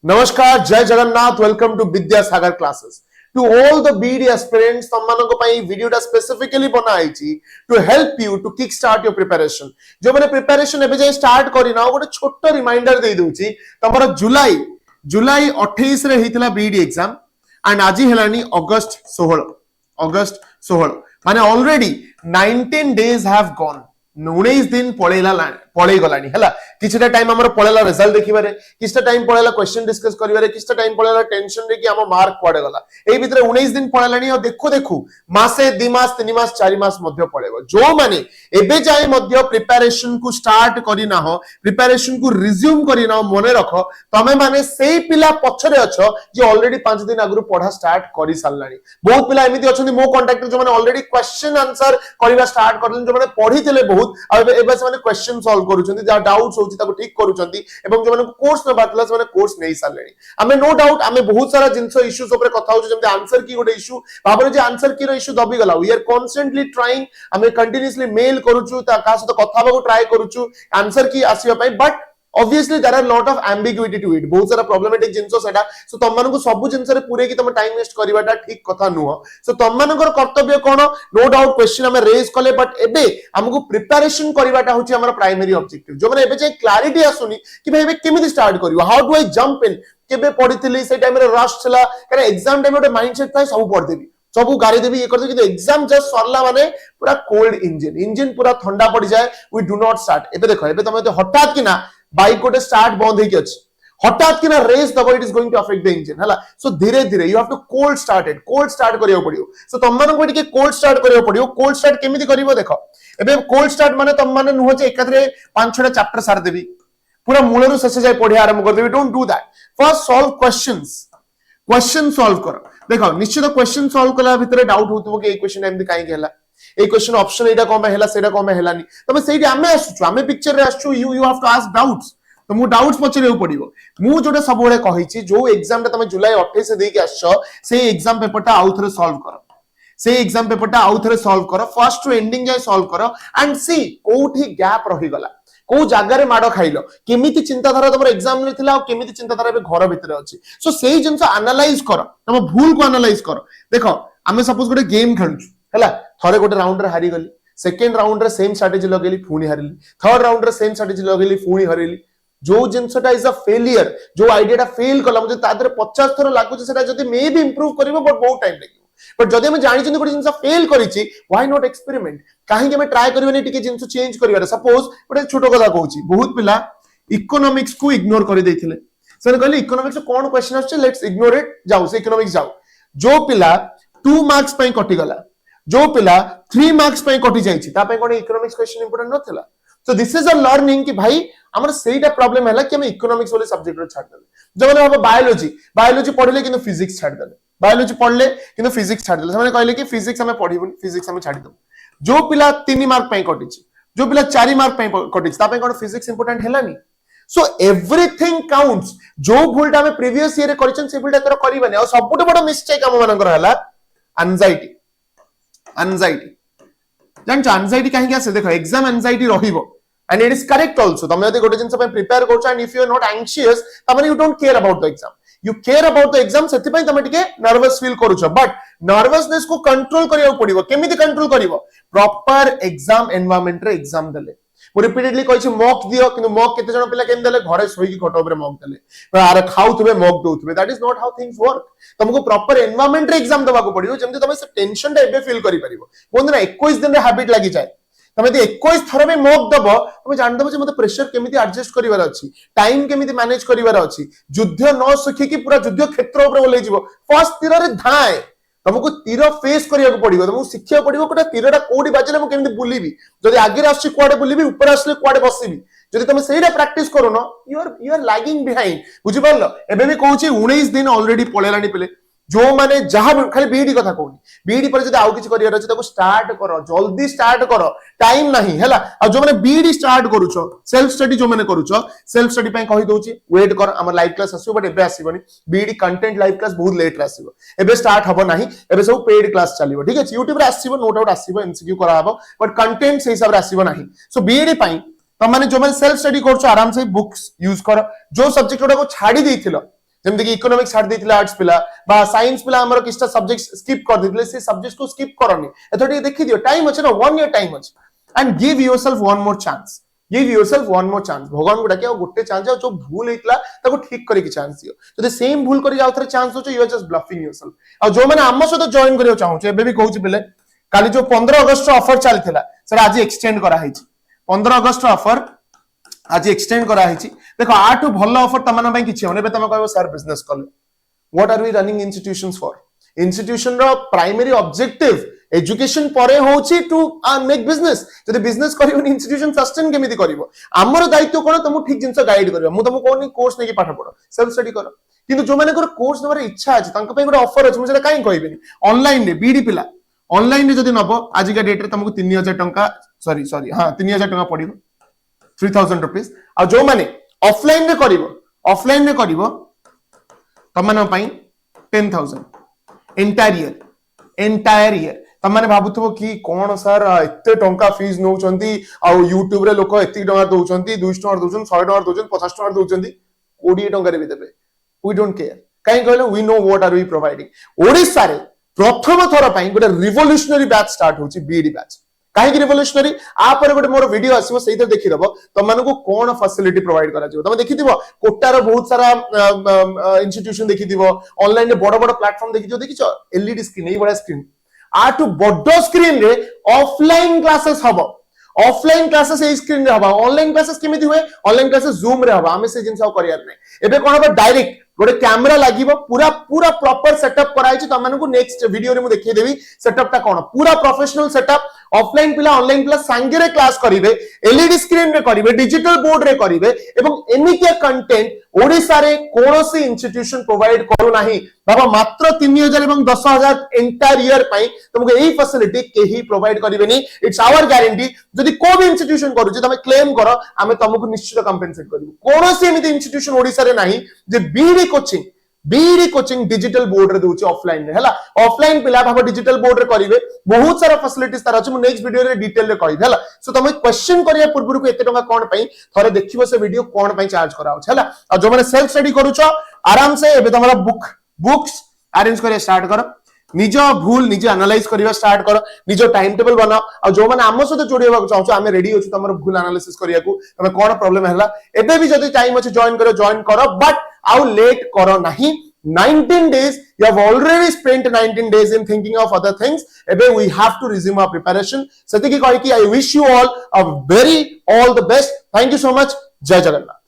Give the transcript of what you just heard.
नमस्कार, जय Jagannath, welcome to Vidyasagar classes. To all the BD aspirants तमनको पई वीडियोटा स्पेसिफिकली बनाइछि to help you to kick start your preparation. जो माने प्रिपरेशन एबे जे स्टार्ट करिना गोटे छोटो रिमाइंडर दे दोछि तमरो जुलाई 28 रे हितला बीडी एग्जाम एंड आजि हेलानी अगस्त 16 माने ऑलरेडी 19 डेज हैव गॉन। 19 दिन पळै गलानी हला। किछटा टाइम हमर पळेला रिजल्ट देखिबारे, किछटा टाइम पळेला क्वेश्चन डिस्कस करिबारे, किछटा टाइम पळेला टेंशन रे कि हम मार्क पड़े गला। एई भितरे 19 दिन पळेलानी और देखो मासे 2 मास 3 मास 4 मास मध्य पळेबो। जो माने एबे जाय मध्य प्रिपरेशन को स्टार्ट करिना हो, प्रिपरेशन को रिज्यूम करिना हो, मने रखो तमे माने सेई पिला पछरे अछो जे ऑलरेडी 5 दिन आगु पढ़ा स्टार्ट करि सारलानी। बहुत पिला एमिति अछंती मो कांटेक्ट जो माने ऑलरेडी क्वेश्चन आंसर करिबा स्टार्ट करलन, जो माने पढितले बहुत एबे से माने क्वेश्चन सॉल्व करूछंती, जा डाउट्स होची ताको ठीक करूछंती एवं जो माने कोर्स न बातला से माने कोर्स नै सारलेनी। हमें नो डाउट हमें बहुत सारा जिंस इश्यूज ऊपर कथा होछ, जेमते आंसर की गोटे इश्यू बाबरे जे आंसर की रो इश्यू दबी गला। वी आर कांस्टेंटली ट्राइंग, हमें कंटीन्यूअसली मेल करूछु, ता का से कथा बाको ट्राई करूछु आंसर की आसीबा पई, but obviously there are lot of ambiguity to it, बहुत सारा problematic जिंसो सेटा। सो तम मानको सब जिंस रे पूरे की तम टाइम वेस्ट करिवाटा ठीक कथा नुह। सो तम मानकर कर्तव्य कोन, नो डाउट क्वेश्चन हमें रेज कले, बट एबे हमको प्रिपरेशन करिवाटा होची हमर प्राइमरी ऑब्जेक्टिव। जो माने एबे जे क्लैरिटी आसुनी कि भाई एबे केमिति स्टार्ट करिवो, how do I jump in, केबे पढिथिली से टाइम रे रश छला, कारण एग्जाम टाइम ओटे माइंडसेट थाय सब पढ देबी, सबू गाड़ी देवी ये करते, कि एग्जाम जस्ट सरला माने पूरा कोल्ड इंजन पूरा ठंडा पड़ जाए। We do not start. एबे देखो एबे तमे हठात कि ना बाइक गोटे स्टार्ट बंद होई अछि, हठात कि ना रेस दबो, it is going to affect the engine हला। सो धीरे धीरे you have to cold start करियो पड़ियो। सो तम माने को टिके कोल्ड स्टार्ट करियो पड़ियो। कोल्ड स्टार्ट केमिति करिवो देखो, एबे कोल्ड स्टार्ट माने तम माने नुह जे एकाथरे 5-6 चैप्टर सार देबी, पूरा मूलरु शेष जाय पढि आरंभ कर देबी। Don't do that. First solve question solve करो। देखो निश्चित क्वेश्चन सॉल्व कला भितरे डाउट होतबो कि ए क्वेश्चन एमदी काई केला, ए क्वेश्चन ऑप्शन एटा कोमे हेला, सेटा कोमे हेलानी, तमे सेठी आमे आसुछु, आमे पिक्चर रे आसुछु। You have to ask doubts. तो मु डाउट्स पचरेउ पड़िबो। मु जोटा सब बेले कहिछि, जो एग्जाम ता तमे जुलाई 28 से देके आछो, से एग्जाम पेपरटा आउ थरे सॉल्व करो। से एग्जाम पेपरटा आउ थरे सॉल्व करो, फर्स्ट टू एंडिंग जाय सॉल्व करो एंड सी कोठी गैप रहि गला, को जागा रे माडो खाइलो, केमिति चिंताधारा तमर एग्जाम रे थिला और केमिति चिंताधारा बे घर भितरे अछि। सो सेही जिंस एनालाइज करो, तम भूल को एनालाइज करो। देखो आमे सपोज गोटे गेम खेलुछु हला, थरे गोटे राउंड रे हारि गली, सेकंड राउंड रे सेम स्ट्रेटजी लगेली फुणी हारिली, थर्ड राउंड रे सेम स्ट्रेटजी लगेली फुणी हारिली। जो जिंसटा इज अ फेलियर, जो आइडियाटा फेल कला, मुझे तादरे 50 थर लागु जे सेटा जदी मे बी इंप्रूव करिवो, बट बहुत टाइम लागिवो। बट जदी हम जानि जंदी कोइ जिंस फेल करिछि, व्हाई नॉट एक्सपेरिमेंट, काहे कि हम ट्राई करिवनी टिके जिंस चेंज करिवार। सपोज गोटे छोटो कथा कहूछि, बहुत पिला इकोनॉमिक्स को इग्नोर करि दैथिले। सर कहले इकोनॉमिक्स कोन क्वेश्चन आछे, लेट्स इग्नोर इट, जाऊ से इकोनॉमिक्स जाऊ। जो पिला 2 मार्क्स पई कटि गला, जो पिला 3 मार्क्स पई कटि जाइछि, ता पई कोन इकोनॉमिक्स क्वेश्चन इंपोर्टेंट नथिला। So this is a learning कि भाई हमर सेटा प्रॉब्लम हैला कि हम इकोनॉमिक्स वाले सब्जेक्ट रो छाड़ देले। जो माने बायोलॉजी पढिले किंतु फिजिक्स छाड़ देले, बायोलॉजी पढले किंतु फिजिक्स छाड़ देले। माने कहले कि फिजिक्स हमें पढिबोनी, फिजिक्स हमें छाड़ी दो। जो पिला 3 मार्क पई कटिछि, जो पिला 4 मार्क पई कटिछि, ता पई कोन फिजिक्स इंपोर्टेंट हैलानी। So everything counts. जो भूलटा हमें प्रीवियस ईयर रे करिछन से भूलटा तोर करिबानी। और सबुटे बड़ मिस्टेक हम मानकर हैला एंजाइटी। जानछ एंजाइटी काहे के आसे, देखो एग्जाम एंजाइटी रहिबो and it is correct also। तमे यदि गोटे जिंस पे प्रिपेयर करछ and if you are not anxious, तमे you don't care about the exam, you care about the exam, सेति पई तमे टिके नर्वस फील करूछ। बट नर्वसनेस को कंट्रोल करिया पड़िबो। केमिति कंट्रोल करिवो, प्रॉपर एग्जाम एनवायरनमेंट रे एग्जाम देले। मु रिपीटेडली कहिछि मॉक दियो, किंतु मॉक केते जण पिला केम देले, घरे सोई की खट ऊपर मॉक देले, आरे खाउथबे मॉक दोथबे। That is not how things work. तुमको प्रॉपर एनवायरनमेंट रे एग्जाम देबा को पड़िबो, जेमति तमे से टेंशन टा एबे फील करि परिबो। कोन ना 21 दिन रे हैबिट लागि जाय, तमे 21 थर में मॉक दबो, तमे जान दबो जे मते प्रेशर केमिति एडजस्ट करिवार अछि, टाइम केमिति मैनेज करिवार अछि। युद्ध न सुखी की पूरा युद्ध क्षेत्र ऊपर बोलै जिवो, फर्स्ट तीर रे धाए, तुमको तीर फेस करिया को पड़िबो, तुमको शिक्षा पड़िबो कोटा तीरटा कोडी बाजले म केमिति बुलिबी, जदि आगे आछि कुआडे बुलिबी, ऊपर आसले कुआडे बसिबी। जदि तमे सेइडा प्रैक्टिस करो न, यू आर लैगिंग बिहाइंड। बुझि पारलो। एबे भी कहूछि 19 दिन ऑलरेडी पळेलानी पिले। जो माने जहां खाली बीडी कथा कहूनी, बीडी पर जदि आउ किछ करियर अछि ताको स्टार्ट करो, जल्दी स्टार्ट करो, टाइम नाही हैला। आ जो माने बीडी स्टार्ट करूछो, सेल्फ स्टडी जो माने करूछो, सेल्फ स्टडी पय कहि दोछि वेट कर, हमर लाइव क्लास आसीबो, बट एबे आसीबोनी। बीडी कंटेंट लाइव क्लास बहुत लेट रे आसीबो, एबे स्टार्ट हबो नाही, एबे सब पेड क्लास चलिबो। ठीक अछि, YouTube रे आसीबो, नो डाउट आसीबो, एमसीक्यू करा हबो, बट कंटेंट से हिसाब रे आसीबो नाही। सो बीडी पय त माने जो माने सेल्फ स्टडी करछो, आराम से बुक्स यूज करो। जो सब्जेक्ट को छाड़ी देथिलो, जेमति कि इकोनॉमिक्स छाड़ देथिले आर्ट्स पिला बा साइंस पिला हमर किछटा सब्जेक्ट स्किप कर देथिले से सब्जेक्ट को स्किप करनी एथोटी देखि दियो टाइम अछि ना 1 ईयर टाइम अछि and give yourself one more chance give yourself one more chance भगवान गुडा के गोटे चांस जो भूल हेतला ताको ठीक करी की चांस दियो जदि सेम भूल करी आउथरे चांस हो you are just bluffing yourself आ जो माने आम सहित जॉइन करियो चाहू एबे भी कहूची पिले काली जो 15 अगस्त ऑफर चलथिला सर आज एक्सटेंड करा हिची 15 अगस्त ऑफर आज एक्सटेंड करा हिची देखो आठु भलो ऑफर तमन पई किछि होने बे तम कहबो सर बिजनेस कले what are we running institutions for institution रो प्राइमरी ऑब्जेक्टिव एजुकेशन परे होची टू मेक बिजनेस जदि बिजनेस करियो इंस्टीट्यूशन सस्टेन केमिति करिवो हमर दायित्व कोन तुम ठीक जिंस गाइड करियो मु तुम कोनी कोर्स नेकी पाठ पढो सेल्फ स्टडी करो किंतु जो माने कोर्स नबर इच्छा अछि तांका पई गोटे ऑफर अछि मु सेटा काई कहबिनी ऑनलाइन रे बीडी पिला ऑनलाइन रे जदि नबो आज का डेट रे तुमको 3000 टंका सॉरी हां 3000 टंका पडिबो 3000 रुपीस आ जो माने ऑफलाइन रे करिवो तमन पई 10000 एंटायर ईयर तमाने भाबुथबो कि कोन सर एते टंका फीस नउचंती आ YouTube रे लोक एते टंका दउचंती 200 टंका दउचंती 100 टंका दउचंती 50 टंका दउचंती 20 टंका रे भी देबे वी डोंट केयर काई कहले we know what are we providing Odisha रे प्रथम थर पई गोटे रिवोल्यूशनरी बैच स्टार्ट होची बीडी बैच काहे कि रिवोल्यूशनरी आ पर गोटे मोर वीडियो आसीबो सेइते देखि दबो त मानको कोन फैसिलिटी प्रोवाइड करा जिवो तमे देखिथिबो कोटार बहुत सारा इंस्टीट्यूशन देखिथिबो ऑनलाइन रे बड़ बड़ प्लेटफॉर्म देखिथिबो देखिछो एलईडी स्क्रीन एई बड़ा स्क्रीन आ टू बड़ स्क्रीन रे ऑफलाइन क्लासेस हबो ऑफलाइन क्लासेस ए स्क्रीन रे हबा ऑनलाइन क्लासेस केमिति हुए ऑनलाइन क्लासेस जूम रे हबा हमें से जिंस करियार नै एबे कोन हबा डायरेक्ट गोटे कैमरा लागिबो पूरा पूरा प्रॉपर सेटअप कराई छि त मानकु नेक्स्ट वीडियो रे मु देखि देबी सेटअप ता कोन पूरा प्रोफेशनल सेटअप ऑफलाइन पिला ऑनलाइन पिला सांगे रे क्लास करिवे एलईडी स्क्रीन रे करिवे डिजिटल बोर्ड रे करिवे एवं एमिके कंटेंट ओडिसा रे कोनोसी इंस्टीट्यूशन प्रोवाइड करू नाही बाबा मात्र 3000 एवं 10000 एंटायर ईयर पई तुमको एही फैसिलिटी केही प्रोवाइड करिवेनी इट्स आवर गारंटी जदि को भी इंस्टीट्यूशन करू जे तमे क्लेम करो आमे तुमको निश्चित कंपेंसेट करिवो कोनोसी एमिति इंस्टीट्यूशन ओडिसा रे नाही जे बीडी कोचिंग डिजिटल बोर्ड रे दोची ऑफलाइन रे हला ऑफलाइन पिला भाबो डिजिटल बोर्ड रे करिवे बहुत सारा फैसिलिटीज तार अछि मु नेक्स्ट वीडियो रे डिटेल रे कहि हला सो तमे क्वेश्चन करिया पूर्व को एते टंका कोन पई थरे देखिबो से वीडियो कोन पई चार्ज करा अछि हला आ जो माने सेल्फ स्टडी करूछो आराम से एबे तमरा बुक्स अरेंज करिया स्टार्ट करो निज भूल निजे एनालाइज करिया स्टार्ट करो निज टाइम टेबल बनाओ आ जो माने आम सहित जोड़िया चाहछो आमे रेडी अछि तमरा भूल एनालिसिस करिया को तमे कोन प्रॉब्लम हला एबे भी जदी टाइम अछि जॉइन करो बट आउ लेट करो नहीं 19 days you have already spent 19 days in thinking of other things ebe we have to resume our preparation setiki koi ki I wish you all a very all the best thank you so much jai jagannath